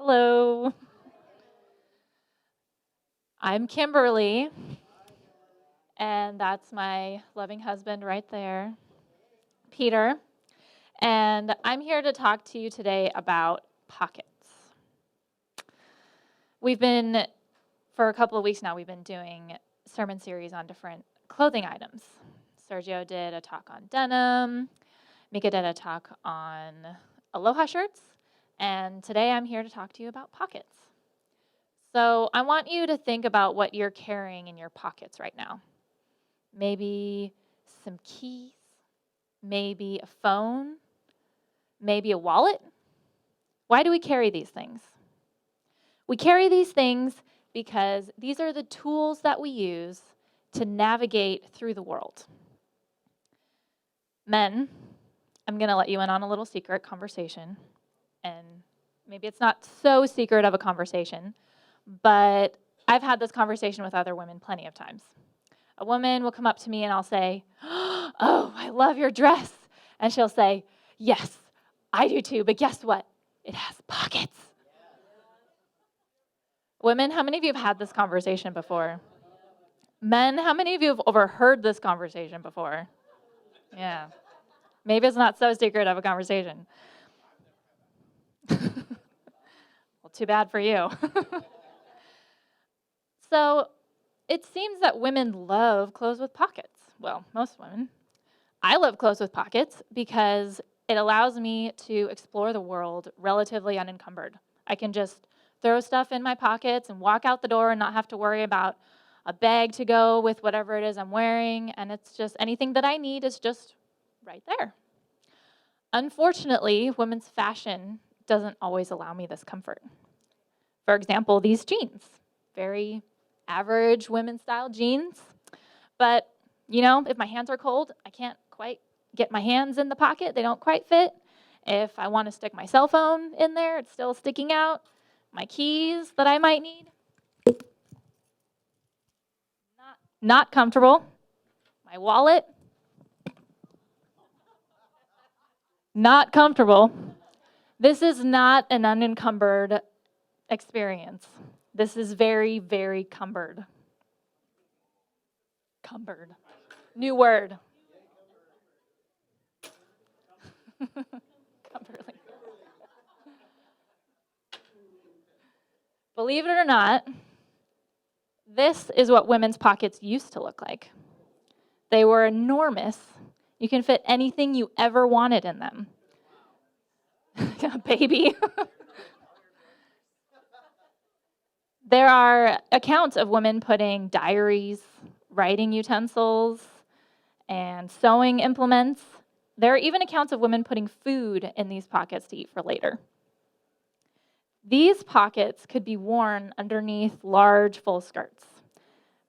Hello. I'm Kimberly, and that's my loving husband right there, Peter. And I'm here to talk to you today about pockets. For a couple of weeks now, we've been doing sermon series on different clothing items. Sergio did a talk on denim, Mika did a talk on aloha shirts, and today I'm here to talk to you about pockets. So I want you to think about what you're carrying in your pockets right now. Maybe some keys, maybe a phone, maybe a wallet. Why do we carry these things? We carry these things because these are the tools that we use to navigate through the world. Men, I'm going to let you in on a little secret conversation, and maybe it's not so secret of a conversation, but I've had this conversation with other women plenty of times. A woman will come up to me and I'll say, "Oh, I love your dress." And she'll say, "Yes, I do too, but guess what? It has pockets." Women, how many of you have had this conversation before? Men, how many of you have overheard this conversation before? Yeah. Maybe it's not so secret of a conversation. Well, too bad for you. So it seems that women love clothes with pockets. Well, most women. I love clothes with pockets because it allows me to explore the world relatively unencumbered. I can just throw stuff in my pockets and walk out the door and not have to worry about a bag to go with whatever it is I'm wearing, and it's just anything that I need is just right there. Unfortunately, women's fashion doesn't always allow me this comfort. For example, these jeans, very average women's style jeans, but if my hands are cold, I can't quite get my hands in the pocket. They don't quite fit. If I want to stick my cell phone in there, it's still sticking out. My keys that I might need, not comfortable. My wallet, not comfortable. This is not an unencumbered experience. This is very, very cumbered. Cumbered. New word. Cumberly. Believe it or not, this is what women's pockets used to look like. They were enormous. You can fit anything you ever wanted in them. Baby. There are accounts of women putting diaries, writing utensils, and sewing implements. There are even accounts of women putting food in these pockets to eat for later. These pockets could be worn underneath large full skirts.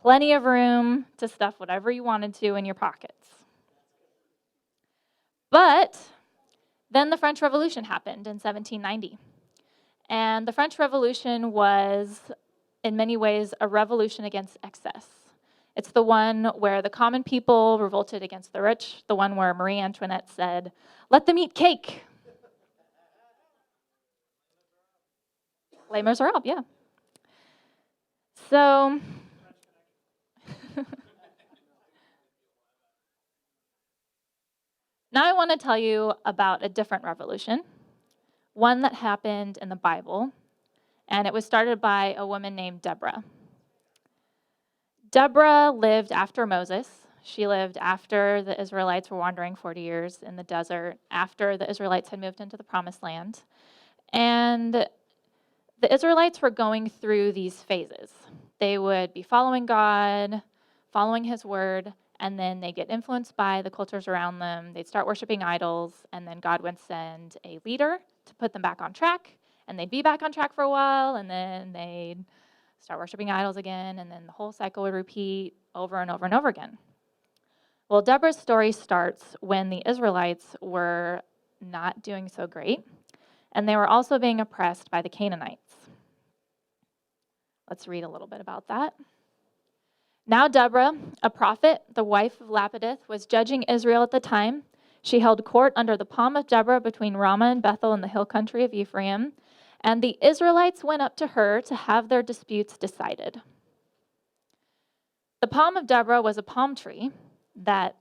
Plenty of room to stuff whatever you wanted to in your pockets. But then the French Revolution happened in 1790. And the French Revolution was, in many ways, a revolution against excess. It's the one where the common people revolted against the rich, the one where Marie Antoinette said, "Let them eat cake." Les Miserables, yeah. So, now I want to tell you about a different revolution, one that happened in the Bible, and it was started by a woman named Deborah. Deborah lived after Moses. She lived after the Israelites were wandering 40 years in the desert, after the Israelites had moved into the Promised Land. And the Israelites were going through these phases. They would be following God, following His word, and then they get influenced by the cultures around them. They'd start worshiping idols, and then God would send a leader to put them back on track, and they'd be back on track for a while, and then they'd start worshiping idols again, and then the whole cycle would repeat over and over and over again. Well, Deborah's story starts when the Israelites were not doing so great, and they were also being oppressed by the Canaanites. Let's read a little bit about that. Now Deborah, a prophet, the wife of Lapidith, was judging Israel at the time. She held court under the palm of Deborah between Ramah and Bethel in the hill country of Ephraim. and the Israelites went up to her to have their disputes decided. The palm of Deborah was a palm tree that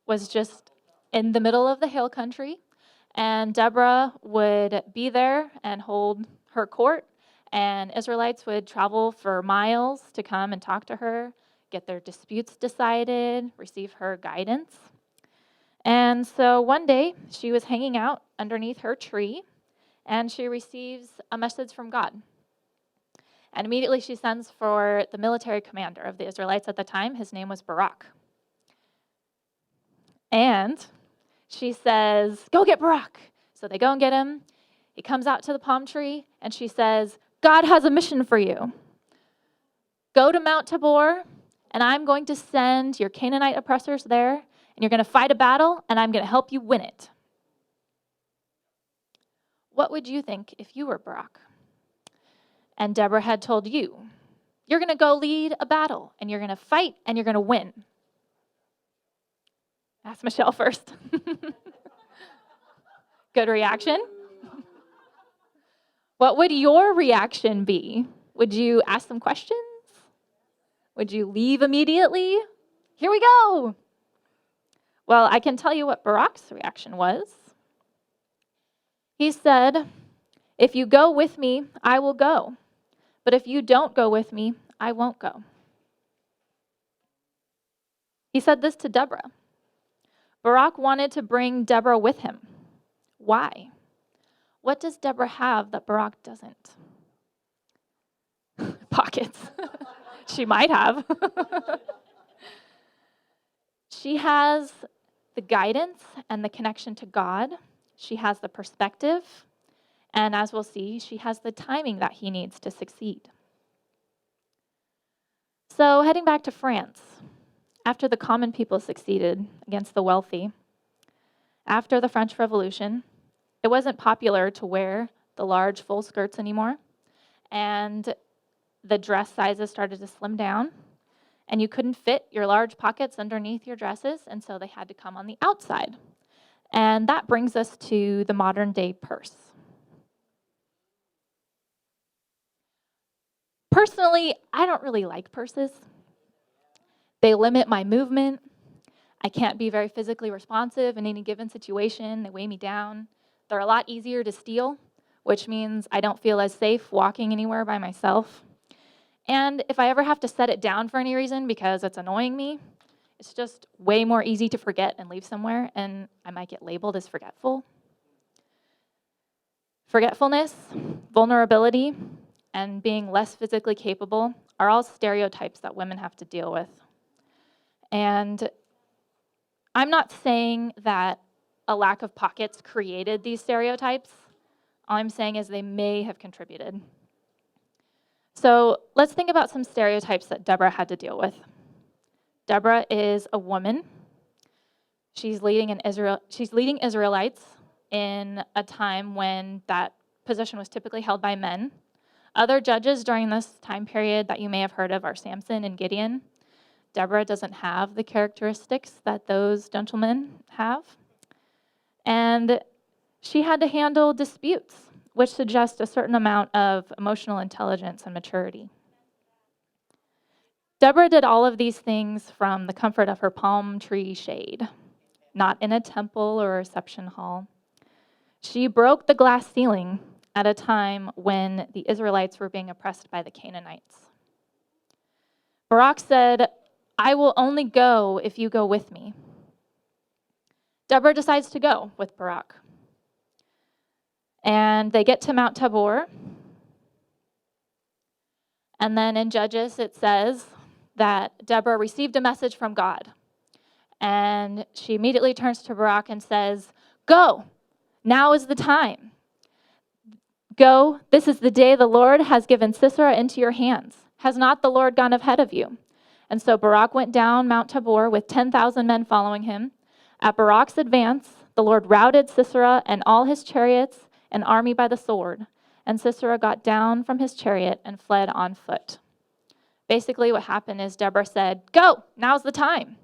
was just in the middle of the hill country, and Deborah would be there and hold her court, and Israelites would travel for miles to come and talk to her, get their disputes decided, receive her guidance. And so one day, she was hanging out underneath her tree, and she receives a message from God. And immediately she sends for the military commander of the Israelites at the time. His name was Barak. And she says, "Go get Barak." So they go and get him. He comes out to the palm tree, and she says, "God has a mission for you. Go to Mount Tabor, and I'm going to send your Canaanite oppressors there, and you're going to fight a battle, and I'm going to help you win it." What would you think if you were Barak? And Deborah had told you, you're going to go lead a battle, and you're going to fight, and you're going to win. Ask Michelle first. Good reaction? What would your reaction be? Would you ask some questions? Would you leave immediately? Here we go. Well, I can tell you what Barak's reaction was. He said, "If you go with me, I will go. But if you don't go with me, I won't go." He said this to Deborah. Barak wanted to bring Deborah with him. Why? What does Deborah have that Barak doesn't? Pockets. She might have. She has the guidance and the connection to God. She has the perspective. And as we'll see, she has the timing that he needs to succeed. So heading back to France, after the common people succeeded against the wealthy, after the French Revolution, it wasn't popular to wear the large full skirts anymore, and the dress sizes started to slim down, and you couldn't fit your large pockets underneath your dresses, and so they had to come on the outside. And that brings us to the modern day purse. Personally, I don't really like purses. They limit my movement. I can't be very physically responsive in any given situation. They weigh me down. They're a lot easier to steal, which means I don't feel as safe walking anywhere by myself. And if I ever have to set it down for any reason because it's annoying me, it's just way more easy to forget and leave somewhere, and I might get labeled as forgetful. Forgetfulness, vulnerability, and being less physically capable are all stereotypes that women have to deal with. And I'm not saying that a lack of pockets created these stereotypes. All I'm saying is they may have contributed. So let's think about some stereotypes that Deborah had to deal with. Deborah is a woman. She's leading Israelites in a time when that position was typically held by men. Other judges during this time period that you may have heard of are Samson and Gideon. Deborah doesn't have the characteristics that those gentlemen have. And she had to handle disputes, which suggest a certain amount of emotional intelligence and maturity. Deborah did all of these things from the comfort of her palm tree shade, not in a temple or a reception hall. She broke the glass ceiling at a time when the Israelites were being oppressed by the Canaanites. Barak said, "I will only go if you go with me." Deborah decides to go with Barak. And they get to Mount Tabor. And then in Judges, it says that Deborah received a message from God. And she immediately turns to Barak and says, "Go, now is the time. Go, this is the day the Lord has given Sisera into your hands. Has not the Lord gone ahead of you?" And so Barak went down Mount Tabor with 10,000 men following him. At Barak's advance, the Lord routed Sisera and all his chariots and army by the sword. And Sisera got down from his chariot and fled on foot. Basically what happened is Deborah said, "Go, now's the time."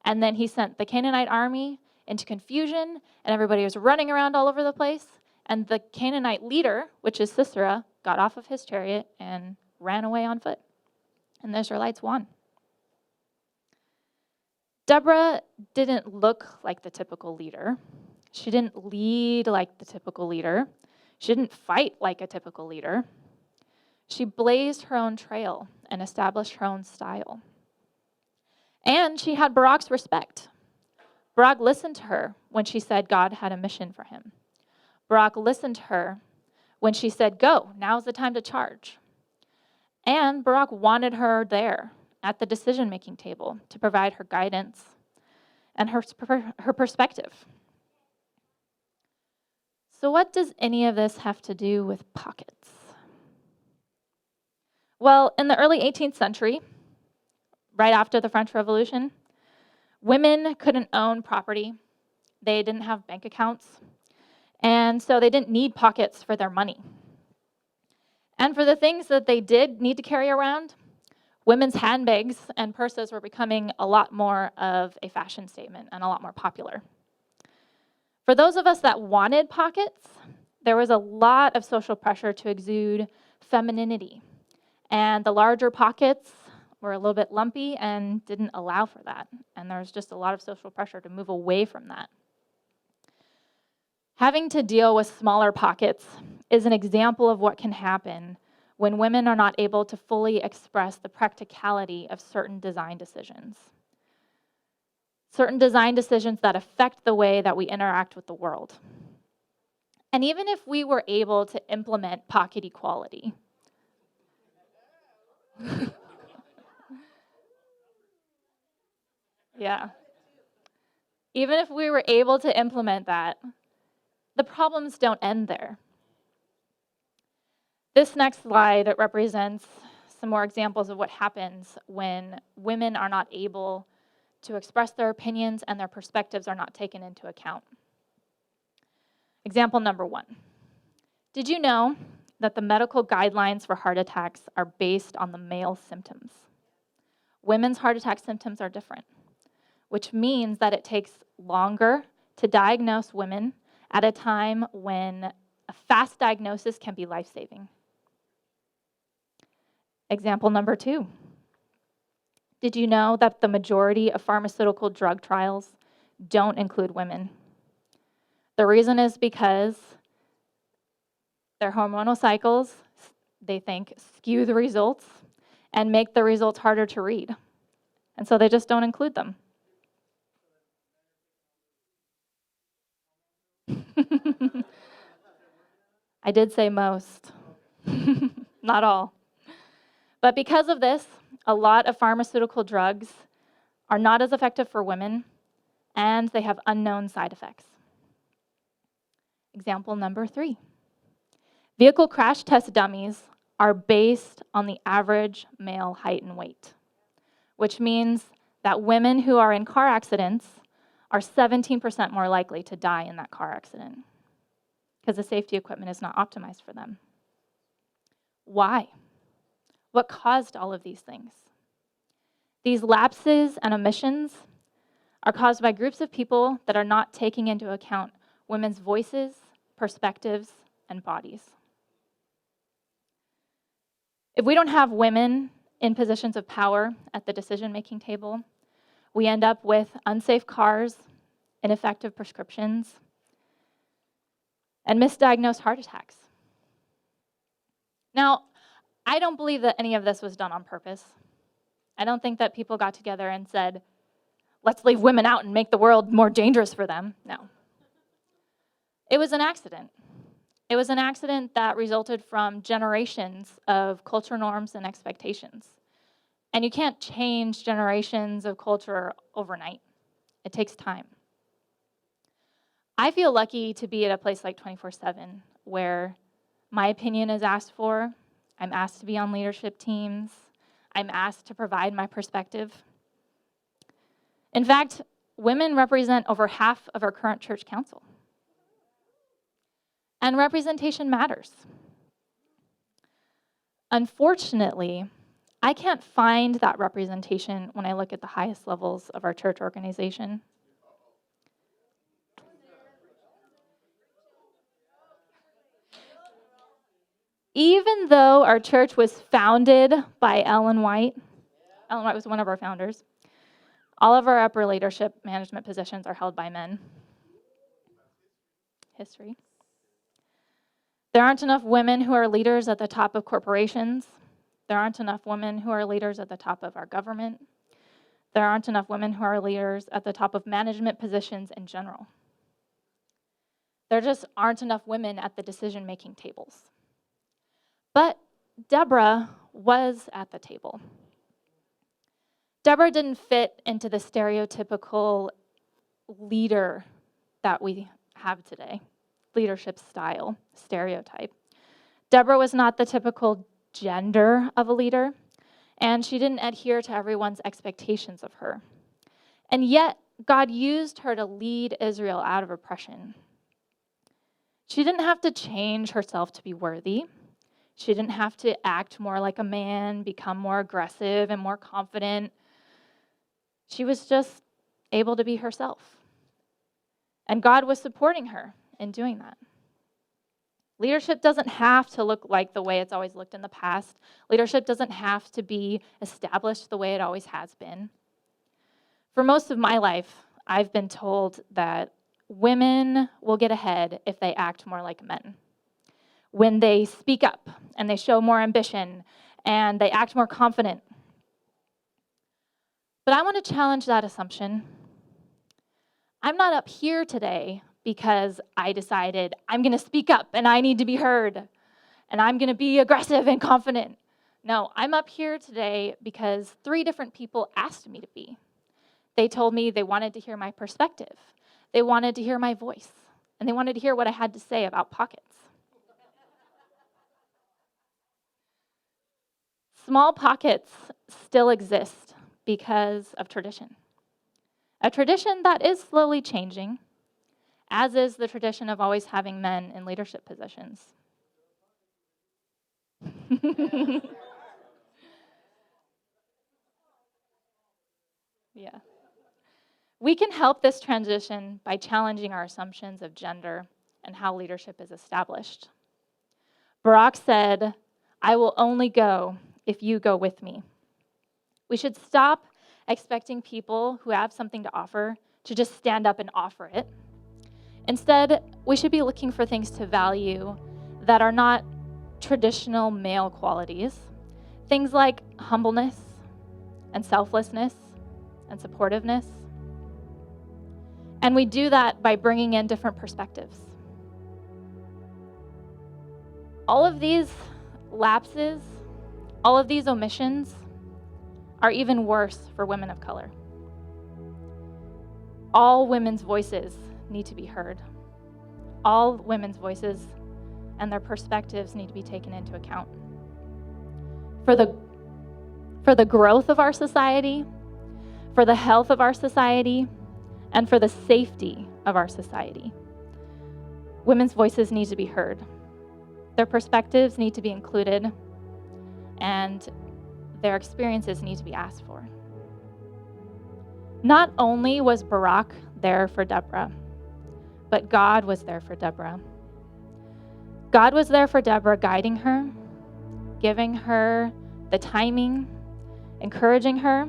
And then he sent the Canaanite army into confusion, and everybody was running around all over the place. And the Canaanite leader, which is Sisera, got off of his chariot and ran away on foot. And the Israelites won. Deborah didn't look like the typical leader. She didn't lead like the typical leader. She didn't fight like a typical leader. She blazed her own trail and established her own style. And she had Barak's respect. Barak listened to her when she said God had a mission for him. Barak listened to her when she said, go, now's the time to charge. And Barak wanted her there at the decision-making table to provide her guidance and her perspective. So what does any of this have to do with pockets? Well, in the early 18th century, right after the French Revolution, women couldn't own property. They didn't have bank accounts. And so they didn't need pockets for their money. And for the things that they did need to carry around, women's handbags and purses were becoming a lot more of a fashion statement and a lot more popular. For those of us that wanted pockets, there was a lot of social pressure to exude femininity. And the larger pockets were a little bit lumpy and didn't allow for that. And there was just a lot of social pressure to move away from that. Having to deal with smaller pockets is an example of what can happen when women are not able to fully express the practicality of certain design decisions. Certain design decisions that affect the way that we interact with the world. And even if we were able to implement pocket equality, yeah. Even if we were able to implement that, the problems don't end there. This next slide represents some more examples of what happens when women are not able to express their opinions and their perspectives are not taken into account. Example number 1. Did you know that the medical guidelines for heart attacks are based on the male symptoms? Women's heart attack symptoms are different, which means that it takes longer to diagnose women at a time when a fast diagnosis can be life-saving. Example number 2. Did you know that the majority of pharmaceutical drug trials don't include women? The reason is because their hormonal cycles, they think, skew the results and make the results harder to read. And so they just don't include them. I did say most, not all. But because of this, a lot of pharmaceutical drugs are not as effective for women, and they have unknown side effects. Example number 3. Vehicle crash test dummies are based on the average male height and weight, which means that women who are in car accidents are 17% more likely to die in that car accident because the safety equipment is not optimized for them. Why? What caused all of these things? These lapses and omissions are caused by groups of people that are not taking into account women's voices, perspectives, and bodies. If we don't have women in positions of power at the decision-making table, we end up with unsafe cars, ineffective prescriptions, and misdiagnosed heart attacks. Now, I don't believe that any of this was done on purpose. I don't think that people got together and said, let's leave women out and make the world more dangerous for them. No. It was an accident. It was an accident that resulted from generations of culture norms and expectations. And you can't change generations of culture overnight. It takes time. I feel lucky to be at a place like 24/7 where my opinion is asked for. I'm asked to be on leadership teams. I'm asked to provide my perspective. In fact, women represent over half of our current church council. And representation matters. Unfortunately, I can't find that representation when I look at the highest levels of our church organization. Even though our church was founded by Ellen White was one of our founders, all of our upper leadership management positions are held by men. History. There aren't enough women who are leaders at the top of corporations. There aren't enough women who are leaders at the top of our government. There aren't enough women who are leaders at the top of management positions in general. There just aren't enough women at the decision-making tables. But Deborah was at the table. Deborah didn't fit into the stereotypical leader that we have today, leadership style, stereotype. Deborah was not the typical gender of a leader, and she didn't adhere to everyone's expectations of her. And yet, God used her to lead Israel out of oppression. She didn't have to change herself to be worthy. She didn't have to act more like a man, become more aggressive and more confident. She was just able to be herself. And God was supporting her in doing that. Leadership doesn't have to look like the way it's always looked in the past. Leadership doesn't have to be established the way it always has been. For most of my life, I've been told that women will get ahead if they act more like men. When they speak up and they show more ambition and they act more confident. But I want to challenge that assumption. I'm not up here today because I decided I'm going to speak up and I need to be heard and I'm going to be aggressive and confident. No, I'm up here today because 3 different people asked me to be. They told me they wanted to hear my perspective. They wanted to hear my voice. And they wanted to hear what I had to say about pockets. Small pockets still exist because of tradition. A tradition that is slowly changing, as is the tradition of always having men in leadership positions. Yeah. We can help this transition by challenging our assumptions of gender and how leadership is established. Barak said, "I will only go if you go with me." We should stop expecting people who have something to offer to just stand up and offer it. Instead, we should be looking for things to value that are not traditional male qualities. Things like humbleness and selflessness and supportiveness. And we do that by bringing in different perspectives. All of these lapses, all of these omissions are even worse for women of color. All women's voices need to be heard. All women's voices and their perspectives need to be taken into account. For the growth of our society, for the health of our society, and for the safety of our society, women's voices need to be heard. Their perspectives need to be included, and their experiences need to be asked for. Not only was Barak there for Deborah, but God was there for Deborah. God was there for Deborah, guiding her, giving her the timing, encouraging her,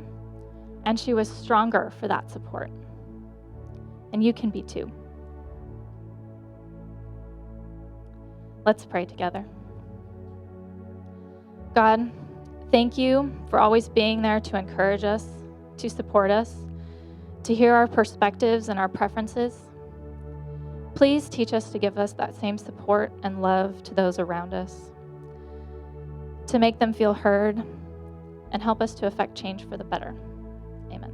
and she was stronger for that support. And you can be too. Let's pray together. God, thank you for always being there to encourage us, to support us, to hear our perspectives and our preferences. Please teach us to give us that same support and love to those around us, to make them feel heard, and help us to affect change for the better. Amen.